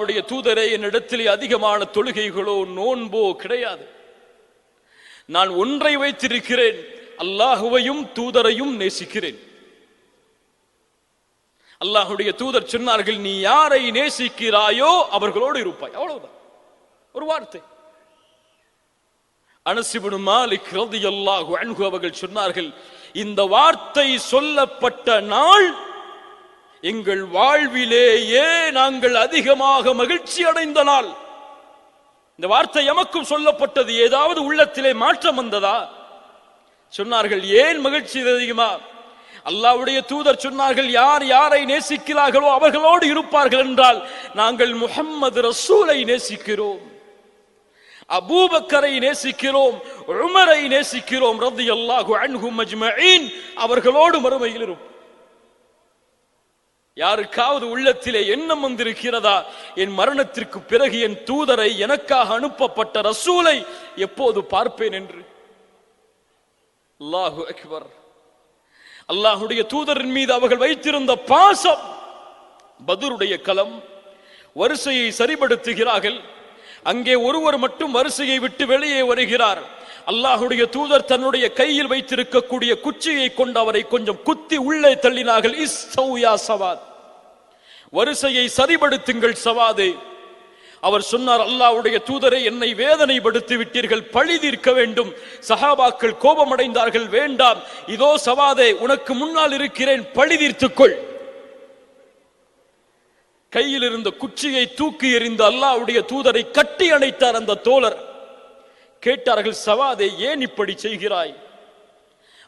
அல்லாஹ்வுடைய தூதரே, என்னிடத்திலே அதிகமான தொழுகைகளோ நோன்போ கிடையாது. நான் ஒன்றை வைத்திருக்கிறேன், அல்லாஹுவையும் தூதரையும் நேசிக்கிறேன். அல்லாஹ்வுடைய தூதர் சொன்னார்கள், நீ யாரை நேசிக்கிறாயோ அவர்களோடு இருப்பாய். அவ்வளவுதான், ஒரு வார்த்தை. அனஸ் இப்னு மாலிக் ரலியல்லாஹு அன்ஹு அவர்கள் சொன்னார்கள், இந்த வார்த்தை சொல்லப்பட்ட நாள் எங்கள் வாழ்விலேயே நாங்கள் அதிகமாக மகிழ்ச்சி அடைந்த நாள். இந்த வார்த்தை எமக்கும் சொல்லப்பட்டது. ஏதாவது உள்ளத்திலே மாற்றம் வந்ததா? சொன்னார்கள், ஏன் மகிழ்ச்சி அதிகமா? அல்லாஹ்வுடைய தூதர் சொன்னார்கள், யார் யாரை நேசிக்கிறார்களோ அவர்களோடு இருப்பார்கள் என்றால் நாங்கள் முஹம்மது ரசூலை நேசிக்கிறோம், அபூபக்கரை நேசிக்கிறோம், உமரை நேசிக்கிறோம் ரலியல்லாஹு அன்ஹும் அஜ்மஈன். அவர்களோடு மறுமையில் இருப்போம். யாருக்காவது உள்ளத்திலே எண்ணம் வந்திருக்கிறதா, என் மரணத்திற்கு பிறகு என் தூதரை, எனக்காக அனுப்பப்பட்ட ரசூலை எப்போது பார்ப்பேன் என்று? அல்லாஹு அக்பர். அல்லாஹ்வுடைய தூதரின் மீது அவர்கள் வைத்திருந்த பாசம். பத்ருடைய களம், வரிசையை சரிபடுத்துகிறார்கள். அங்கே ஒருவர் மட்டும் வரிசையை விட்டு வெளியே வருகிறார். அல்லாஹ்வுடைய தூதர் தன்னுடைய கையில் வைத்திருக்கக்கூடிய குச்சியை கொண்டு அவரை கொஞ்சம் குத்தி உள்ளே தள்ளினார்கள். இஸ்தவு யா சவாத், வரிசையை சரிபடுத்துங்கள் சவாதே. அவர் சொன்னார், அல்லாஹ்வுடைய தூதரை, என்னை வேதனைப்படுத்தி விட்டீர்கள், பழி தீர்க்க வேண்டும். சஹாபாக்கள் கோபமடைந்தார்கள். வேண்டாம், இதோ சவாதே, உனக்கு முன்னால் இருக்கிறேன், பழி தீர்த்துக்கொள். கையில் இருந்த குச்சியை தூக்கி எறிந்த அல்லாஹ்வுடைய தூதரை கட்டி அணைத்தார் அந்த தோழர். கேட்டார்கள், சவாதே, ஏன் இப்படி செய்கிறாய்?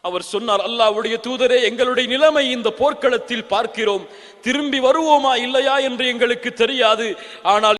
அவர் சொன்னார், அல்லாஹ்வுடைய தூதரே, எங்களுடைய நிலைமை இந்த போர்க்களத்தில் பார்க்கிறோம். திரும்பி வருவோமா இல்லையா என்று எங்களுக்கு தெரியாது. ஆனால்